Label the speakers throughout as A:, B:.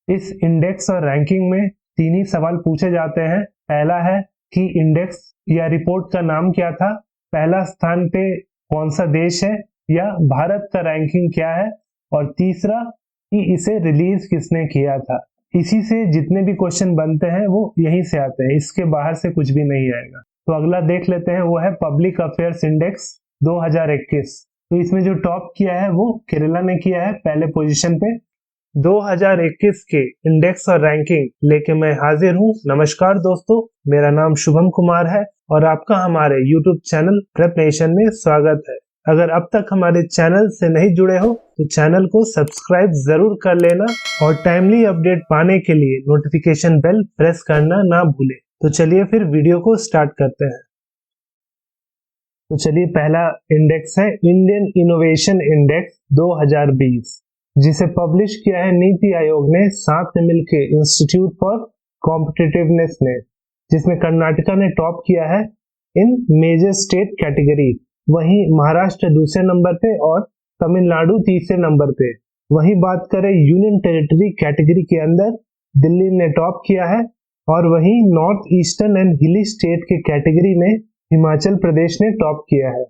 A: इस इंडेक्स और रैंकिंग में तीन ही सवाल पूछे जाते हैं। पहला है कि इंडेक्स या रिपोर्ट का नाम क्या था, पहला स्थान पे कौन सा देश है, या भारत का रैंकिंग क्या है, और तीसरा कि इसे रिलीज किसने किया था। इसी से जितने भी क्वेश्चन बनते हैं वो यहीं से आते हैं, इसके बाहर से कुछ भी नहीं आएगा। तो अगला देख लेते हैं, वो है पब्लिक अफेयर्स इंडेक्स 2021। तो इसमें जो टॉप किया है वो केरला ने किया है पहले पोजीशन पे। 2021 के इंडेक्स और रैंकिंग लेके मैं हाजिर हूँ। नमस्कार दोस्तों, मेरा नाम शुभम कुमार है और आपका हमारे YouTube चैनल प्रेप नेशन में स्वागत है। अगर अब तक हमारे चैनल से नहीं जुड़े हो तो चैनल को सब्सक्राइब जरूर कर लेना और टाइमली अपडेट पाने के लिए नोटिफिकेशन बेल प्रेस करना ना भूलें। तो चलिए फिर वीडियो को स्टार्ट करते हैं। तो चलिए, पहला इंडेक्स है इंडियन इनोवेशन इंडेक्स 2020, जिसे पब्लिश किया है नीति आयोग ने साथ में मिलकर इंस्टीट्यूट फॉर कॉम्पिटिटिवनेस ने, जिसमें कर्नाटका ने टॉप किया है इन मेजर स्टेट कैटेगरी। वहीं महाराष्ट्र दूसरे नंबर पे और तमिलनाडु तीसरे नंबर पे। वहीं बात करें यूनियन टेरिटरी कैटेगरी के अंदर, दिल्ली ने टॉप किया है, और वहीं नॉर्थ ईस्टर्न एंड हिली स्टेट के कैटेगरी में हिमाचल प्रदेश ने टॉप किया है।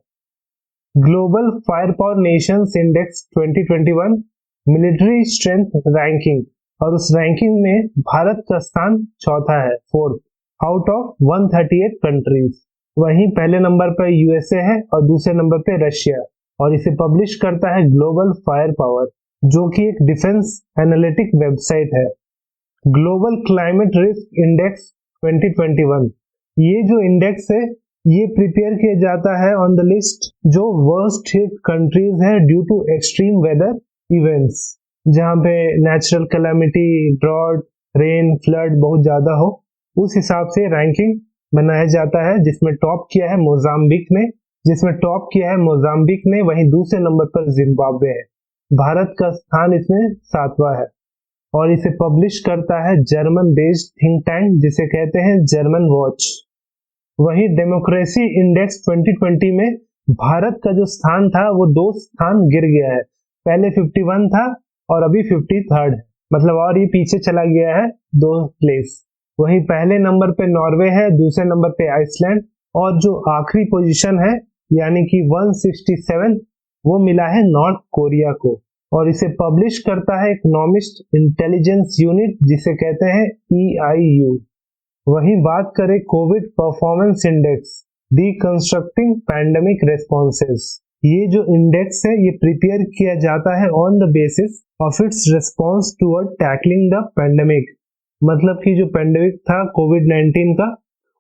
A: Global fire power Nations index 2021 military strength ranking, और उस रैंकिंग में भारत का स्थान चौथा है, फोर्थ आउट ऑफ 138 कंट्रीज। वहीं पहले नंबर पर यूएसए है और दूसरे नंबर पे रशिया, और इसे पब्लिश करता है ग्लोबल फायर पावर, जो कि एक डिफेंस एनालिटिक वेबसाइट है। ग्लोबल क्लाइमेट रिस्क इंडेक्स 2021, ये जो इंडेक्स है ये प्रिपेयर किया जाता है ऑन द लिस्ट जो वर्स्ट हिट कंट्रीज है due to extreme weather events, जहां पे natural calamity, drought, rain, flood बहुत ज्यादा हो, उस हिसाब से रैंकिंग बनाया जाता है। जिसमें टॉप किया है मोजाम्बिक ने, वहीं दूसरे नंबर पर जिम्बाब्वे है। भारत का स्थान इसमें 7वां है, और इसे पब्लिश करता है जर्मन बेस्ड थिंक टैंक, जिसे कहते हैं जर्मन वॉच। वहीं डेमोक्रेसी इंडेक्स 2020 में भारत का जो स्थान था वो 2 स्थान गिर गया है। पहले 51 था और अभी 53rd है, मतलब और ये पीछे चला गया है 2 प्लेस। वहीं पहले नंबर पे नॉर्वे है, दूसरे नंबर पे आइसलैंड, और जो आखिरी पोजीशन है यानी कि 167 वो मिला है नॉर्थ कोरिया को, और इसे पब्लिश करता है इकोनॉमिस्ट इंटेलिजेंस यूनिट, जिसे कहते हैं EIU। वहीं बात करें Covid performance index deconstructing pandemic responses, ये जो इंडेक्स है ये प्रिपेयर किया जाता है on the basis of its response toward tackling the pandemic, मतलब कि जो पैंडेमिक था कोविड-19 का,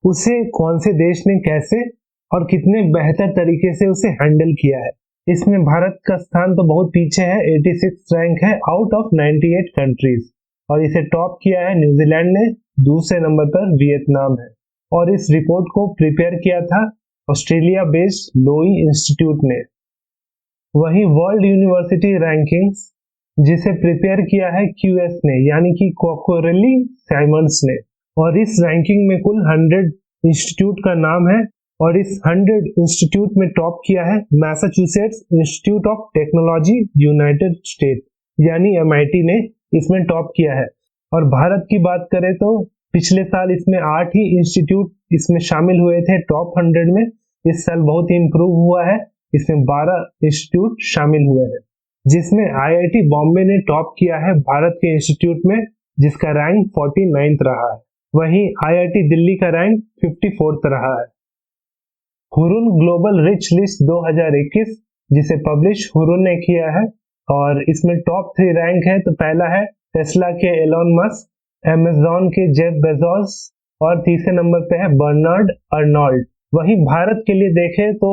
A: उसे कौन से देश ने कैसे और कितने बेहतर तरीके से उसे हैंडल किया है। इसमें भारत का स्थान तो बहुत पीछे है, 86 रैंक है आउट ऑफ 98 कंट्रीज, और इसे टॉप किया है न्यूजीलैंड ने, दूसरे नंबर पर वियतनाम है। और इस रिपोर्ट को प्रिपेयर किया था ऑस्ट्रेलिया बेस्ड लोई इंस्टीट्यूट ने। वहीं वर्ल्ड यूनिवर्सिटी रैंकिंग्स, जिसे प्रिपेयर किया है QS ने, यानी कि कोकोरेली साइमंड्स ने, और इस रैंकिंग में कुल 100 इंस्टीट्यूट का नाम है, और इस 100 इंस्टीट्यूट में टॉप किया है Massachusetts Institute of technology United state, यानी MIT ने इसमें टॉप किया है। और भारत की बात करें तो पिछले साल इसमें 8 ही इंस्टीट्यूट इसमें शामिल हुए थे टॉप 100 में। इस साल बहुत ही इंप्रूव हुआ है, इसमें 12 इंस्टीट्यूट शामिल हुए हैं, जिसमें IIT बॉम्बे ने टॉप किया है भारत के इंस्टीट्यूट में, जिसका रैंक 49th रहा है। वहीं IIT दिल्ली का रैंक 54th रहा है। हुरुन ग्लोबल रिच लिस्ट 2021, जिसे पब्लिश हुरुन ने किया है, और इसमें टॉप 3 रैंक है। तो पहला है टेस्ला के एलोन मस्क, अमेज़न के जेफ बेजोस, और तीसरे नंबर पे है बर्नार्ड अर्नोल्ड। वहीं भारत के लिए देखें तो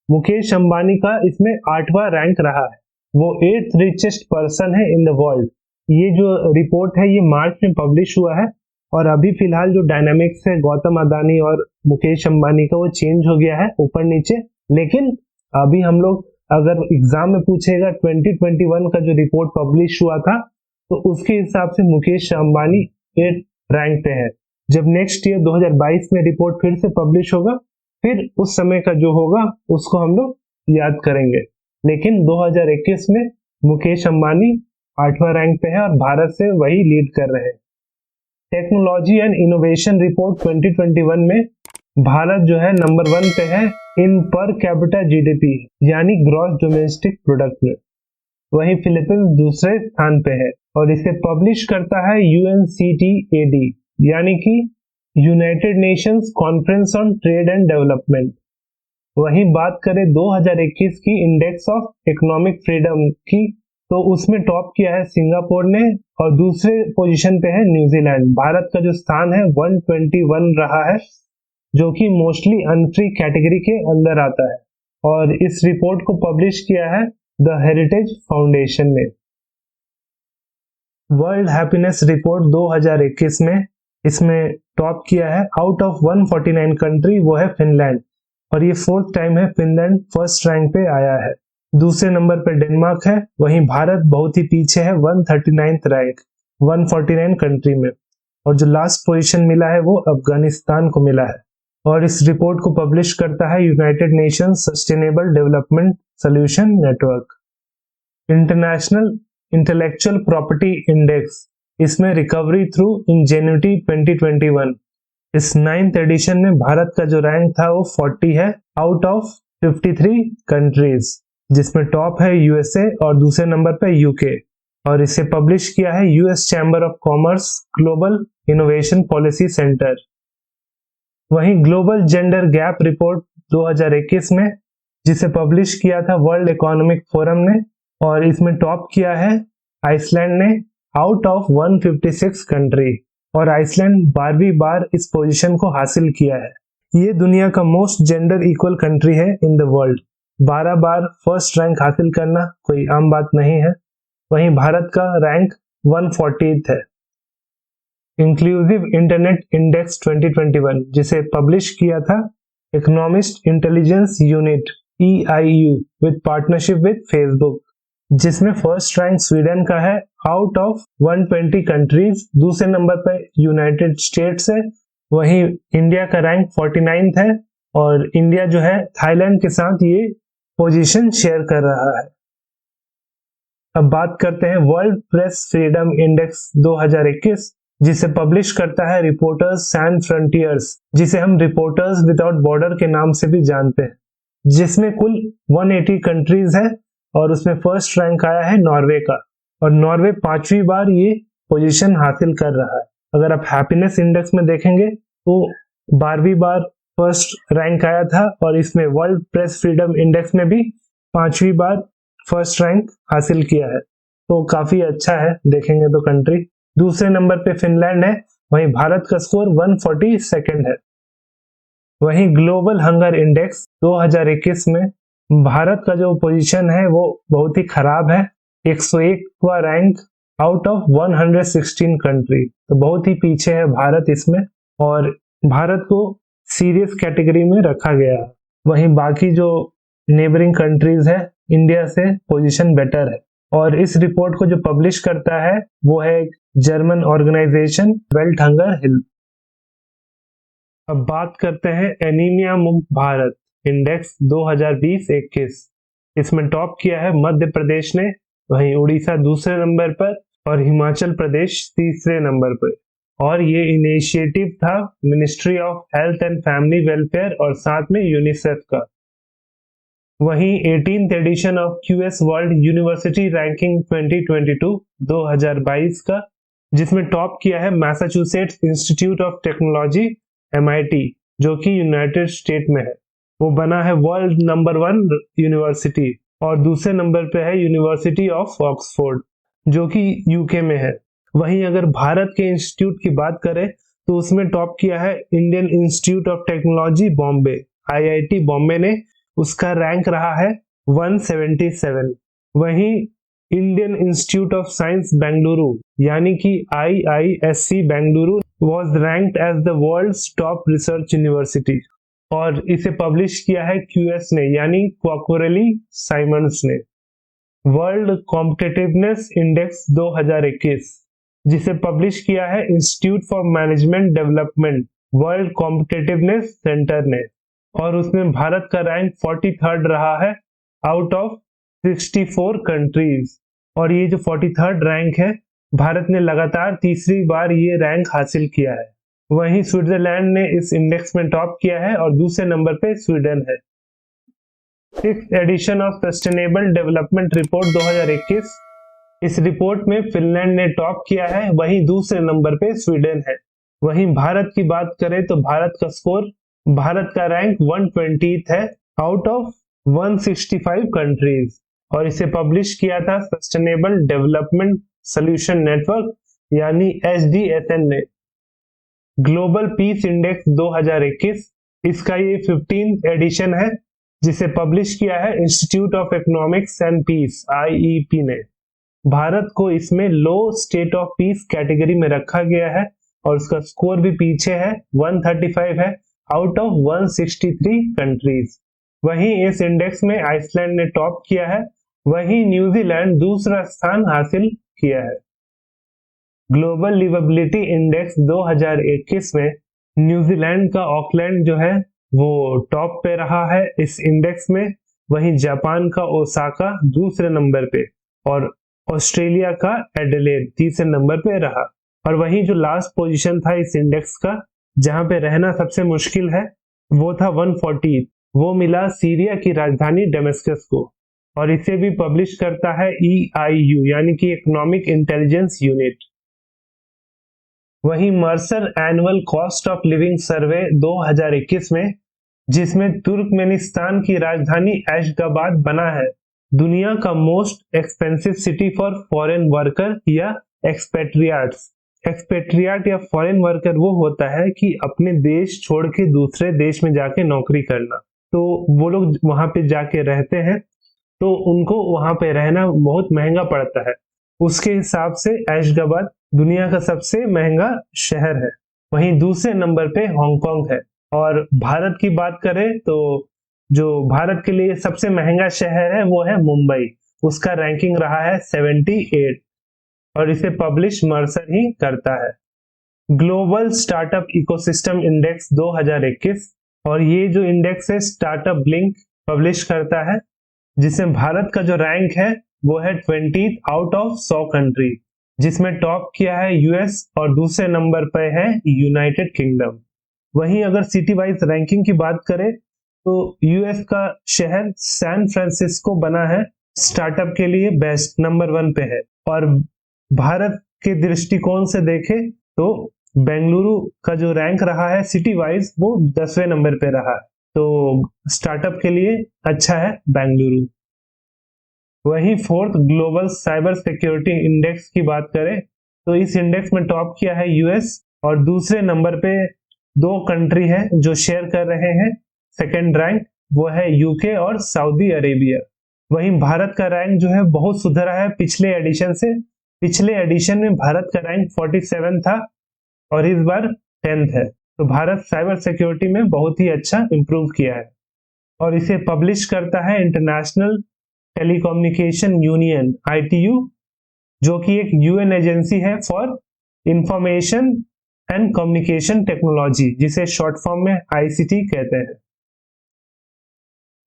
A: मुकेश अंबानी का इसमें 8वां रैंक रहा है, वो 8th रिचेस्ट पर्सन है इन द वर्ल्ड। ये जो रिपोर्ट है ये मार्च में पब्लिश हुआ है, और अभी फिलहाल जो डायनामिक्स है गौतम अदानी और मुकेश अंबानी का वो चेंज हो गया है ऊपर नीचे। लेकिन अभी हम लोग अगर एग्जाम में पूछेगा 2021 का जो रिपोर्ट पब्लिश हुआ था, तो उसके हिसाब से मुकेश अंबानी 8th रैंक पे है। जब नेक्स्ट ईयर 2022 में रिपोर्ट फिर से पब्लिश होगा, फिर उस समय का जो होगा उसको हम लोग याद करेंगे। लेकिन 2021 में मुकेश अंबानी 8वां रैंक पे है और भारत से वही लीड कर रहे हैं। टेक्नोलॉजी एंड इनोवेशन रिपोर्ट 2021 में भारत जो है नंबर 1 पे है इन पर कैपिटा जीडीपी यानी ग्रॉस डोमेस्टिक प्रोडक्ट में। वहीं फिलीपींस दूसरे स्थान पे है और इसे पब्लिश करता है यूएनसीटीएडी यानी कि United Nations conference on trade and development. वहीं बात करें 2021 की इंडेक्स ऑफ इकोनॉमिक फ्रीडम की, तो उसमें टॉप किया है सिंगापुर ने और दूसरे पोजीशन पे है न्यूजीलैंड। भारत का जो स्थान है 121 रहा है, जो कि मोस्टली अनफ्री कैटेगरी के अंदर आता है और इस रिपोर्ट को पब्लिश किया है द हेरिटेज फाउंडेशन ने। वर्ल्ड हैप्पीनेस रिपोर्ट 2021 में इसमें टॉप किया है आउट ऑफ 149 कंट्री, वो है फिनलैंड और ये 4th टाइम है फिनलैंड फर्स्ट रैंक पे आया है। दूसरे नंबर पे डेनमार्क है, वहीं भारत बहुत ही पीछे है 139th रैंक 149 कंट्री में और जो लास्ट पोजीशन मिला है वो अफगानिस्तान को मिला है और इस रिपोर्ट को पब्लिश करता है United Nations sustainable development solution network. International intellectual property index, इसमें रिकवरी थ्रू इंजेन्युटी 2021, इस 9th एडिशन में भारत का जो रैंक था वो 40 है आउट ऑफ 53 कंट्रीज, जिसमें टॉप है यूएसए और दूसरे नंबर पे यूके और इसे पब्लिश किया है US chamber of commerce global innovation policy centre. वहीं ग्लोबल जेंडर गैप रिपोर्ट 2021 में जिसे पब्लिश किया था वर्ल्ड इकोनॉमिक फोरम ने और इसमें टॉप किया है आइसलैंड ने आउट ऑफ 156 कंट्री और आइसलैंड 12वीं बार इस पोजीशन को हासिल किया है। ये दुनिया का मोस्ट जेंडर इक्वल कंट्री है in the world. 12 bar first rank हासिल करना कोई आम बात नहीं है। वहीं भारत का रैंक 140th है। इंक्लूसिव इंटरनेट इंडेक्स 2021 जिसे पब्लिश किया था economist intelligence unit EIU with partnership with Facebook, जिसमें फर्स्ट रैंक स्वीडन का है आउट ऑफ 120 कंट्रीज, दूसरे नंबर पर यूनाइटेड स्टेट्स है, वहीं इंडिया का रैंक 49th है और इंडिया जो है थाईलैंड के साथ ये पोजीशन शेयर कर रहा है। अब बात करते हैं वर्ल्ड प्रेस फ्रीडम इंडेक्स 2021 जिसे पब्लिश करता है रिपोर्टर्स सैंड फ्रंटियर्स, जिसे हम रिपोर्टर्स विदाउट बॉर्डर के नाम से भी जानते हैं, जिसमें कुल 180 कंट्रीज है और उसमें फर्स्ट रैंक आया है नॉर्वे का और नॉर्वे 5वीं बार ये पोजीशन हासिल कर रहा है। अगर आप हैप्पीनेस इंडेक्स में देखेंगे तो 12वीं बार फर्स्ट रैंक आया था और इसमें वर्ल्ड प्रेस फ्रीडम इंडेक्स में भी 5वीं बार फर्स्ट रैंक हासिल किया है, तो काफी अच्छा है देखेंगे तो कंट्री। दूसरे नंबर पे फिनलैंड है, वहीं भारत का स्कोर 142nd है। वहीं ग्लोबल हंगर इंडेक्स 2021 में भारत का जो पोजीशन है वो बहुत ही खराब है, 101वां रैंक आउट ऑफ 116 कंट्री, तो बहुत ही पीछे है भारत इसमें और भारत को सीरियस कैटेगरी में रखा गया है। वहीं बाकी जो नेबरिंग कंट्रीज है इंडिया से पोजीशन बेटर है और इस रिपोर्ट को जो पब्लिश करता है वो है जर्मन ऑर्गेनाइजेशन वेल्ट हंगर हिल। अब बात करते हैं एनीमिया मुक्त भारत इंडेक्स 2020-21, इसमें टॉप किया है मध्य प्रदेश ने, वहीं उड़ीसा दूसरे नंबर पर और हिमाचल प्रदेश तीसरे नंबर पर और ये इनिशिएटिव था ministry of health and family welfare और साथ में यूनिसेफ का। वहीं 18th edition of QS world university ranking 2022 का जिसमें टॉप किया है Massachusetts Institute of Technology MIT जो कि यूनाइटेड स्टेट में है, वो बना है वर्ल्ड नंबर 1 यूनिवर्सिटी और दूसरे नंबर पे है यूनिवर्सिटी ऑफ ऑक्सफोर्ड जो कि यूके में है। वहीं अगर भारत के इंस्टीट्यूट की बात करें तो उसमें टॉप किया है Indian institute of technology Bombay IIT Bombay ने, उसका रैंक रहा है 177। वहीं Indian institute of science Bengaluru यानी कि IISc Bengaluru was ranked as the world's top research university और इसे पब्लिश किया है QS ने यानी क्वाक्वरेली साइमंड्स ने। वर्ल्ड कॉम्पिटिटिवनेस इंडेक्स 2021 जिसे पब्लिश किया है institute for management development world competitiveness centre ने और उसमें भारत का रैंक 43rd रहा है आउट ऑफ 64 कंट्रीज और ये जो 43rd रैंक है, भारत ने लगातार तीसरी बार ये रैंक हासिल किया है। वहीं स्विट्जरलैंड ने इस इंडेक्स में टॉप किया है और दूसरे नंबर पे स्वीडन है। 6th edition of sustainable development report 2021, इस रिपोर्ट में फिनलैंड ने टॉप किया है, वहीं दूसरे नंबर पे स्वीडन है। वहीं भारत की बात करें तो भारत का रैंक 120th है आउट ऑफ 165 कंट्रीज, और इसे पब्लिश किया था सस्टेनेबल डेवलपमेंट सॉल्यूशन नेटवर्क यानी SDSN ने। ग्लोबल पीस इंडेक्स 2021, इसका ये 15th एडिशन है, जिसे पब्लिश किया है institute of economics and peace IEP ने। भारत को इसमें low state of peace category में रखा गया है और उसका स्कोर भी पीछे है, 135 है आउट ऑफ 163 कंट्रीज। वहीं इस इंडेक्स में आइसलैंड ने टॉप किया है, वहीं न्यूजीलैंड दूसरा स्थान हासिल किया है। ग्लोबल लिवेबिलिटी इंडेक्स 2021 में न्यूजीलैंड का ऑकलैंड जो है वो टॉप पे रहा है इस इंडेक्स में, वहीं जापान का ओसाका दूसरे नंबर पे और ऑस्ट्रेलिया का एडिलेड तीसरे नंबर पे रहा। और वहीं जो लास्ट पोजीशन था इस इंडेक्स का, जहां पे रहना सबसे मुश्किल है, वो था 140, वो मिला सीरिया की राजधानी डेमेस्कस को, और इसे भी पब्लिश करता है EIU यानी कि इकोनॉमिक इंटेलिजेंस यूनिट। वहीं Mercer annual cost of living survey 2021 में, जिसमें तुर्कमेनिस्तान की राजधानी एशगाबाद बना है दुनिया का most expensive city for foreign worker या एक्सपेट्रियाट्स। एक्सपेट्रियाट या फॉरेन वर्कर वो होता है कि अपने देश छोड़ के दूसरे देश में जाके नौकरी करना, तो वो लोग वहां पे जाके रहते हैं, तो उनको वहां पे रहना बहुत महंगा पड़ता है। उसके हिसाब से एशगाबाद दुनिया का सबसे महंगा शहर है। वहीं दूसरे नंबर पे हांगकांग है। और भारत की बात करें तो जो भारत के लिए सबसे महंगा शहर है वो है मुंबई, उसका रैंकिंग रहा है 78 और इसे पब्लिश मर्सर ही करता है। ग्लोबल स्टार्टअप इकोसिस्टम इंडेक्स 2021, और ये जो इंडेक्स है स्टार्टअप ब्लिंक पब्लिश करता है, जिसमें भारत का जो रैंक है वो है 20th आउट ऑफ 100 कंट्री, जिसमें टॉप किया है US और दूसरे नंबर पर है यूनाइटेड किंगडम। वहीं अगर सिटी वाइज रैंकिंग की बात करें तो US का शहर सैन फ्रांसिस्को बना है स्टार्टअप के लिए बेस्ट, नंबर 1 पे है। और भारत के दृष्टिकोण से देखें तो बेंगलुरु का जो रैंक रहा है सिटी वाइज वो 10वें नंबर पे रहा है, तो स्टार्टअप के लिए अच्छा है बेंगलुरु। वहीं 4th global cyber security index की बात करें तो इस इंडेक्स में टॉप किया है US और दूसरे नंबर पे दो कंट्री है जो शेयर कर रहे हैं सेकेंड रैंक, वो है UK और सऊदी अरेबिया। वहीं भारत का रैंक जो है बहुत सुधरा है पिछले एडिशन से। पिछले एडिशन में भारत का रैंक 47 था और इस बार 10th है, तो भारत साइबर सिक्योरिटी में बहुत ही अच्छा इंप्रूव किया है। और इसे पब्लिश करता है इंटरनेशनल टेलीकम्युनिकेशन यूनियन ITU, जो कि एक UN एजेंसी है for information and communication technology, जिसे शॉर्ट फॉर्म में ICT कहते हैं।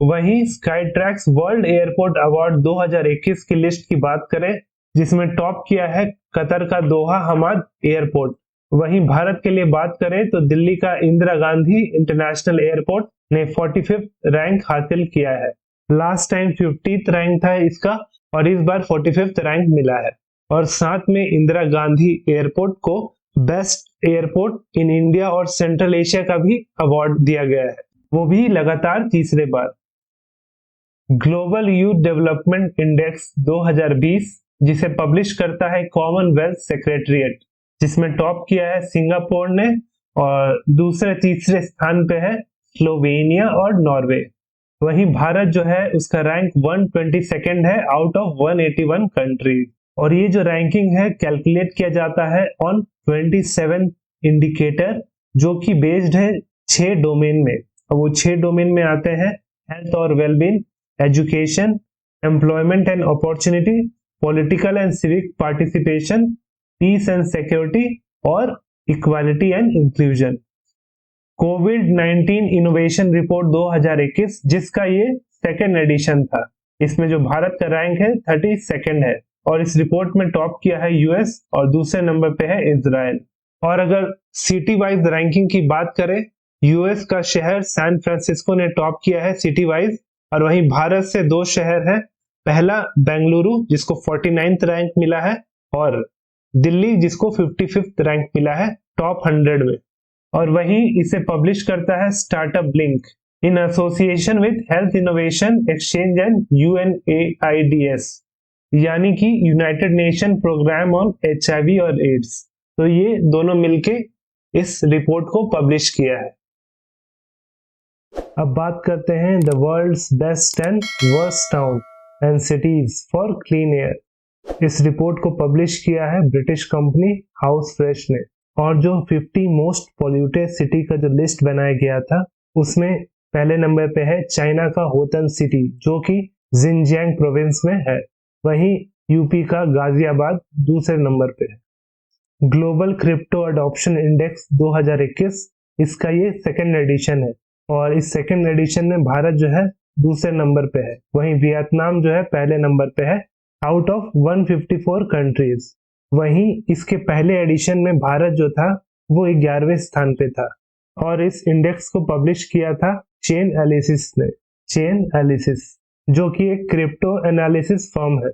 A: वहीं स्काईट्रैक्स वर्ल्ड एयरपोर्ट अवार्ड 2021 की लिस्ट की बात करें, जिसमें टॉप किया है कतर का दोहा हमाद एयरपोर्ट। वहीं भारत के लिए बात करें तो दिल्ली का इंदिरा गांधी इंटरनेशनल एयरपोर्ट ने 45th रैंक हासिल किया है। लास्ट टाइम 50th रैंक था इसका और इस बार 45th रैंक मिला है। और साथ में इंदिरा गांधी एयरपोर्ट को बेस्ट एयरपोर्ट इन इंडिया और सेंट्रल एशिया का भी अवार्ड दिया गया है, वो भी लगातार तीसरे बार। ग्लोबल यूथ डेवलपमेंट इंडेक्स 2020, जिसे पब्लिश करता है कॉमनवेल्थ सेक्रेटरीट, जिसमें टॉप किया है सिंगापुर ने और दूसरे तीसरे स्थान पे है स्लोवेनिया और नॉर्वे। वहीं भारत जो है उसका रैंक 122nd है आउट ऑफ 181 कंट्रीज। और ये जो रैंकिंग है कैलकुलेट किया जाता है ऑन 27 इंडिकेटर, जो कि बेस्ड है 6 डोमेन में, और वो 6 डोमेन में आते हैं हेल्थ और wellbeing, education, employment and opportunity, political and civic participation, peace and security और इक्वालिटी एंड इंक्लूजन। कोविड-19 इनोवेशन रिपोर्ट 2021, जिसका ये सेकेंड एडिशन था, इसमें जो भारत का रैंक है 32nd है और इस रिपोर्ट में टॉप किया है यूएस और दूसरे नंबर पे है इजराइल। और अगर सिटी वाइज रैंकिंग की बात करें, यूएस का शहर सैन फ्रांसिस्को ने टॉप किया है सिटी वाइज, और वहीं भारत से दो शहर हैं, पहला बेंगलुरु जिसको 49th रैंक मिला है, और दिल्ली जिसको 55th रैंक मिला है टॉप 100 में। और वहीं इसे पब्लिश करता है startup link in association with health innovation exchange and UNAIDS, यानी कि United Nation programme on HIV और एड्स। तो ये दोनों मिलके इस रिपोर्ट को पब्लिश किया है। अब बात करते हैं the world's best and worst town and cities for clean air. इस रिपोर्ट को पब्लिश किया है ब्रिटिश कंपनी हाउस फ्रेश ने, और जो 50 मोस्ट पॉल्यूटेड सिटी का जो लिस्ट बनाया गया था उसमें पहले नंबर पे है चाइना का होतन सिटी जो कि जिनजियांग प्रोविंस में है। वहीं यूपी का गाजियाबाद दूसरे नंबर पे है। ग्लोबल क्रिप्टो अडॉप्शन इंडेक्स 2021, इसका ये सेकेंड एडिशन है, और इस सेकेंड एडिशन में भारत जो है दूसरे नंबर पे है। वहीं वियतनाम जो है पहले नंबर पे है आउट ऑफ 154 कंट्रीज। वहीं इसके पहले एडिशन में भारत जो था वो 11वें स्थान पे था, और इस इंडेक्स को पब्लिश किया था चेनएलिसिस ने, चेनएलिसिस जो कि एक क्रिप्टो एनालिसिस फर्म है।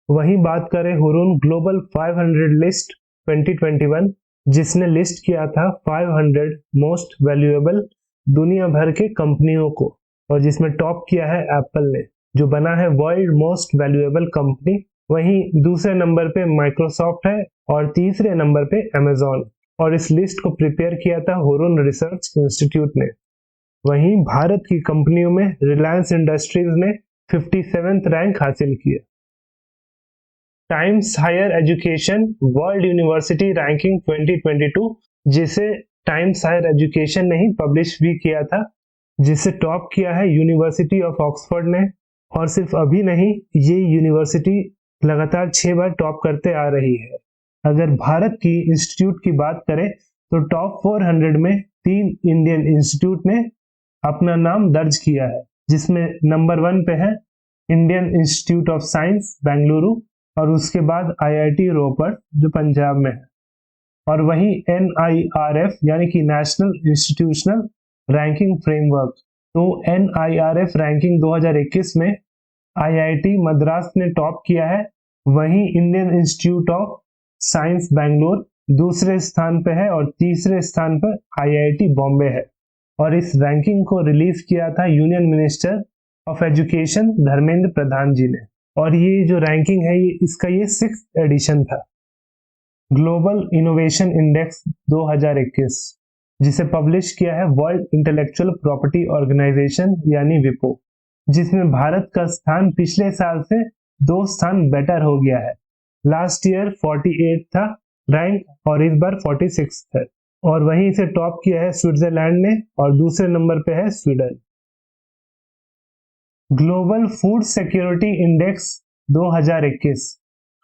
A: वहीं बात करें हुरून ग्लोबल 500 लिस्ट 2021, जिसने लिस्ट किया था 500 मोस्ट वैल्यूएबल दुनिया भर के कंपनियों को, और जिसमें टॉप किया है एप्पल ने जो बना है वर्ल्ड मोस्ट वैल्यूएबल कंपनी। वहीं दूसरे नंबर पे माइक्रोसॉफ्ट है और तीसरे नंबर पे अमेजॉन, और इस लिस्ट को प्रिपेयर किया था हुरून रिसर्च इंस्टीट्यूट ने। वहीं भारत की कंपनियों में रिलायंस इंडस्ट्रीज ने 57th रैंक हासिल किया। Times higher education world university ranking 2022, जिसे टाइम्स हायर एजुकेशन ने ही पब्लिश भी किया था, जिसे टॉप किया है यूनिवर्सिटी ऑफ ऑक्सफोर्ड ने। और सिर्फ अभी नहीं, ये यूनिवर्सिटी लगातार 6 बार टॉप करते आ रही है। अगर भारत की इंस्टीट्यूट की बात करें तो टॉप 400 में 3 इंडियन इंस्टीट्यूट ने अपना नाम दर्ज किया है, जिसमें नंबर 1 पे है Indian institute of science Bengaluru, और उसके बाद IIT रोपर जो पंजाब में है। और वहीं NIRF यानी कि नेशनल इंस्टीट्यूशनल रैंकिंग फ्रेमवर्क, तो NIRF रैंकिंग 2021 में IIT मद्रास ने टॉप किया है। वहीं Indian institute of science Bangalore दूसरे स्थान पे है, और तीसरे स्थान पर IIT बॉम्बे है। और इस रैंकिंग को रिलीज किया था union minister of education Dharmendra Pradhan ji ने, और ये जो रैंकिंग है इसका ये 6th एडिशन था। ग्लोबल इनोवेशन इंडेक्स 2021, जिसे पब्लिश किया है वर्ल्ड इंटेलेक्चुअल प्रॉपर्टी ऑर्गेनाइजेशन यानी विपो, जिसमें भारत का स्थान पिछले साल से 2 स्थान बेटर हो गया है। लास्ट ईयर 48 था रैंक, और इस बार 46 है। और वहीं इसे टॉप किया है स्विट्जरलैंड ने, और दूसरे नंबर पे है Sweden. Global food security index 2021,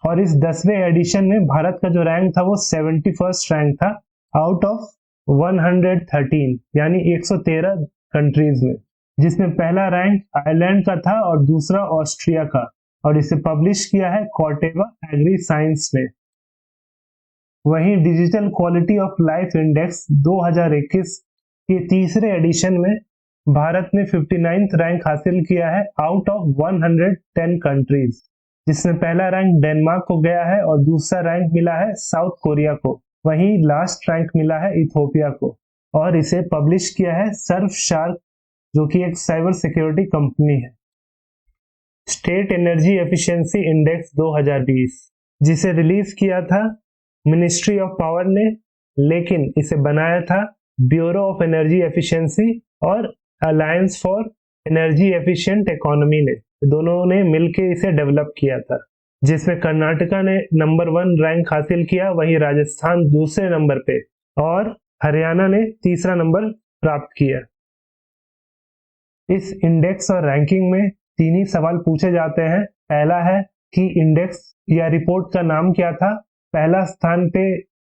A: और इस 10वें एडिशन में भारत का जो रैंक था वो 71st रैंक था आउट ऑफ 113, यानी 113 कंट्रीज में, जिसमें पहला रैंक आयरलैंड का था और दूसरा ऑस्ट्रिया का, और इसे पब्लिश किया है कॉर्टेवा एग्री साइंस ने। वहीं digital quality of life index 2021 के तीसरे एडिशन में भारत ने 59th रैंक हासिल किया है आउट ऑफ 110 कंट्रीज, जिसमें पहला रैंक डेनमार्क को गया है और दूसरा रैंक मिला है साउथ कोरिया को। वहीं लास्ट रैंक मिला है इथियोपिया को, और इसे पब्लिश किया है सर्फशार्क जो कि एक साइबर सिक्योरिटी कंपनी है। स्टेट एनर्जी एफिशिएंसी इंडेक्स 2020, जिसे रिलीज किया था मिनिस्ट्री ऑफ पावर ने, लेकिन इसे बनाया था ब्यूरो ऑफ एनर्जी एफिशिएंसी और alliance for energy efficient economy ने, दोनों ने मिलकर इसे डेवलप किया था, जिसमें कर्नाटका ने नंबर 1 रैंक हासिल किया, वहीं राजस्थान दूसरे नंबर पे और हरियाणा ने तीसरा नंबर प्राप्त किया। इस इंडेक्स और रैंकिंग में 3 ही सवाल पूछे जाते हैं। पहला है कि इंडेक्स या रिपोर्ट का नाम क्या था, पहला स्थान पे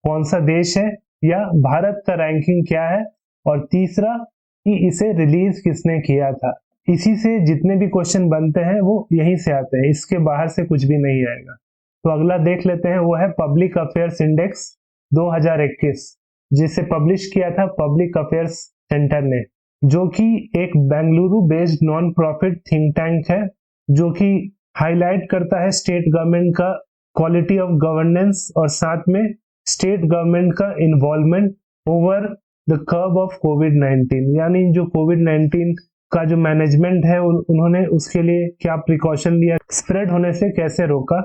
A: कौन सा देश है, या भारत का रैंकिंग क्या है, और तीसरा कि इसे रिलीज किसने किया था। इसी से जितने भी क्वेश्चन बनते हैं वो यहीं से आते हैं, इसके बाहर से कुछ भी नहीं आएगा। तो अगला देख लेते हैं, वो है पब्लिक अफेयर्स इंडेक्स 2021, जिसे पब्लिश किया था पब्लिक अफेयर्स सेंटर ने, जो कि एक Bengaluru based non profit think tank है, जो कि हाईलाइट करता है स्टेट गवर्नमेंट का क्वालिटी ऑफ गवर्नेंस और साथ में स्टेट गवर्नमेंट का involvement over the curve of कोविड-19, यानी जो कोविड-19 का जो मैनेजमेंट है उन्होंने उसके लिए क्या प्रिकॉशन लिया, स्प्रेड होने से कैसे रोका,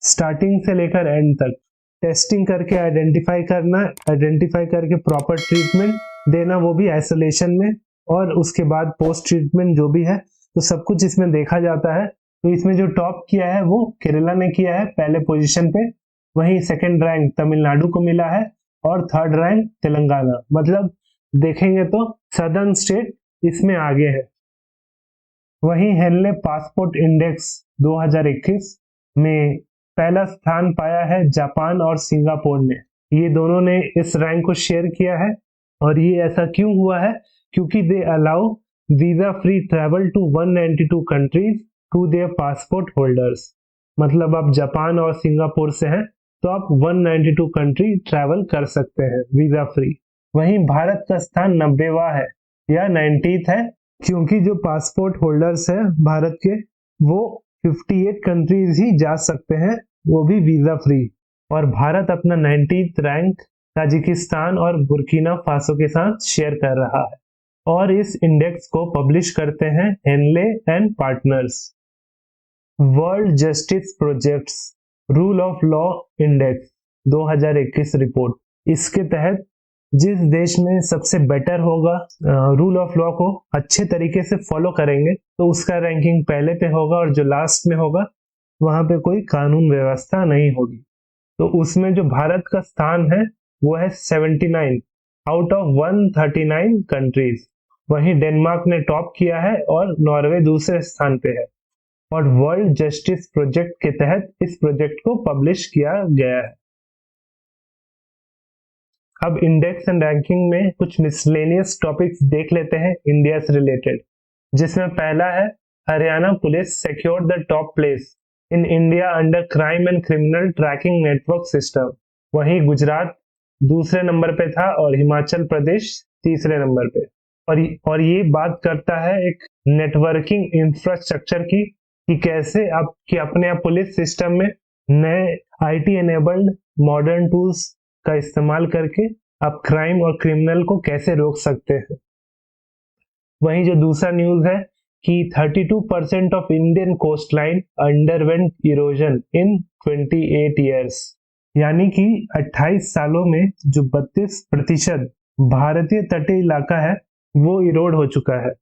A: स्टार्टिंग से लेकर एंड तक टेस्टिंग करके आइडेंटिफाई करना, आइडेंटिफाई करके प्रॉपर ट्रीटमेंट देना, वो भी आइसोलेशन में, और उसके बाद पोस्ट ट्रीटमेंट जो भी है, तो सब कुछ इसमें देखा जाता है। तो इसमें जो टॉप किया है वो केरला ने किया है पहले पोजीशन पे, वहीं सेकंड रैंक तमिलनाडु को मिला है और थर्ड रैंक तेलंगाना, मतलब देखेंगे तो सदर्न स्टेट इसमें आगे है। वहीं हेनले पासपोर्ट इंडेक्स 2021 में पहला स्थान पाया है जापान और सिंगापुर ने, ये दोनों ने इस रैंक को शेयर किया है। और ये ऐसा क्यों हुआ है, क्योंकि they allow visa free travel to 192 countries to their passport holders, मतलब आप जापान और सिंगापुर से हैं तो आप 192 कंट्री ट्रैवल कर सकते हैं वीजा फ्री। वहीं भारत का स्थान 90वां है या 90th है, क्योंकि जो पासपोर्ट होल्डर्स है भारत के वो 58 कंट्रीज ही जा सकते हैं, वो भी वीजा फ्री। और भारत अपना 90th रैंक ताजिकिस्तान और बुर्किना फासो के साथ शेयर कर रहा है। और इस इंडेक्स को पब्लिश करते हैं Henley and Partners. World justice projects rule of law index 2021 report, इसके तहत जिस देश में सबसे बेटर होगा, रूल ऑफ लॉ को अच्छे तरीके से फॉलो करेंगे, तो उसका रैंकिंग पहले पे होगा, और जो लास्ट में होगा वहां पे कोई कानून व्यवस्था नहीं होगी। तो उसमें जो भारत का स्थान है वो है 79 आउट ऑफ 139 कंट्रीज। वहीं डेनमार्क ने टॉप किया है और नॉर्वे दूसरे स्थान पे है। और वर्ल्ड जस्टिस प्रोजेक्ट के तहत इस प्रोजेक्ट को पब्लिश किया गया है। अब इंडेक्स एंड रैंकिंग में कुछ मिसलेनियस टॉपिक्स देख लेते हैं इंडिया से रिलेटेड, जिसमें पहला है Haryana police secured the top place in India under crime and criminal tracking network system. वहीं गुजरात दूसरे नंबर पे था और हिमाचल प्रदेश तीसरे नंबर पे। और ये बात करता है एक नेटवर्किंग इंफ्रास्ट्रक्चर की, कि कैसे आपकी अपने आप पुलिस सिस्टम में नए आईटी एनेबल्ड मॉडर्न टूल्स का इस्तेमाल करके आप क्राइम और क्रिमिनल को कैसे रोक सकते हैं। वहीं जो दूसरा न्यूज है कि 32% of Indian coast line underwent erosion in 28 years, यानी कि 28 सालों में जो 32% भारतीय तटीय इलाका है वो इरोड हो चुका है।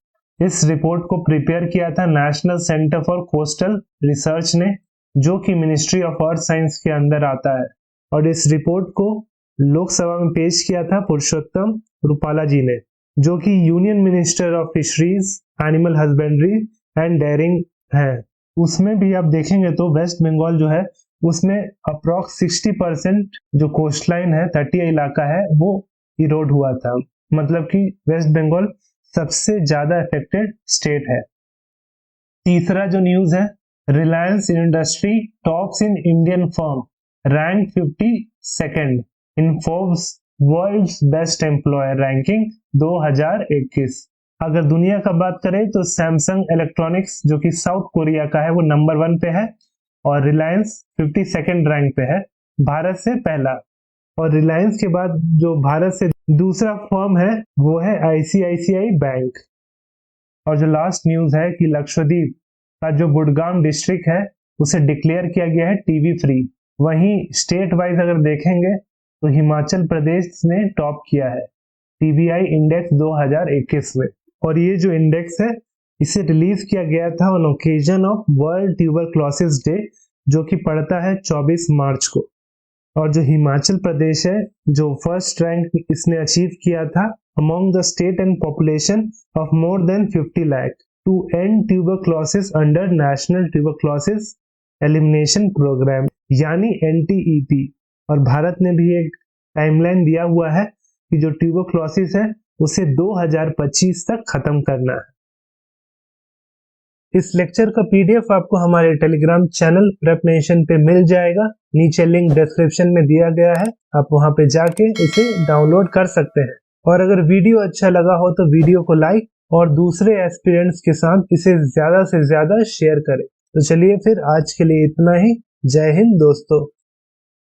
A: इस रिपोर्ट को प्रिपेयर किया था national centre for coastal research ने, जो कि मिनिस्ट्री ऑफ अर्थ साइंस के अंदर आता है। और इस रिपोर्ट को लोकसभा में पेश किया था पुरुषोत्तम रूपाला जी ने, जो कि union minister of fisheries, animal husbandry and dairying है। उसमें भी आप देखेंगे तो वेस्ट बंगाल जो है उसमें अप्रॉक्स 60% जो कोस्ट लाइन है, तटीय इलाका है, वो इरोड हुआ था। मतलब कि वेस्ट बंगाल सबसे ज्यादा अफेक्टेड स्टेट है। तीसरा जो न्यूज है, Reliance industry tops in Indian firm rank 52nd in Forbes world's best employer ranking 2021। अगर दुनिया का बात करें तो सैमसंग इलेक्ट्रॉनिक्स जो कि साउथ कोरिया का है वो नंबर 1 पे है, और रिलायंस 52nd रैंक पे है, भारत से पहला। और रिलायंस के बाद जो भारत से दूसरा फर्म है वो है आईसीआईसीआई बैंक। और जो लास्ट न्यूज है कि लक्षद्वीप का जो गुड़गांव डिस्ट्रिक्ट है उसे डिक्लेयर किया गया है टीबी फ्री। वहीं स्टेट वाइज अगर देखेंगे तो हिमाचल प्रदेश ने टॉप किया है टीबीआई इंडेक्स 2021 में। और ये जो इंडेक्स है इसे रिलीज किया गया था on occasion of world tuberculosis day, जो कि पड़ता है 24 मार्च को। और जो हिमाचल प्रदेश है, जो फर्स्ट रैंक इसने अचीव किया था among the state and population of more than 50 lakh to end tuberculosis under national tuberculosis elimination programme, यानी NTEP। और भारत ने भी एक टाइमलाइन दिया हुआ है कि जो ट्यूबरक्लोसिस है उसे 2025 तक खत्म करना है। इस लेक्चर का पीडीएफ आपको हमारे टेलीग्राम चैनल प्रेप नेशन पे मिल जाएगा। नीचे लिंक डिस्क्रिप्शन में दिया गया है, आप वहां पे जाके इसे डाउनलोड कर सकते हैं। और अगर वीडियो अच्छा लगा हो तो वीडियो को लाइक और दूसरे एस्पिरेंट्स के साथ इसे ज्यादा से ज्यादा शेयर करें। तो चलिए फिर आज के लिए इतना ही। जय हिंद दोस्तों।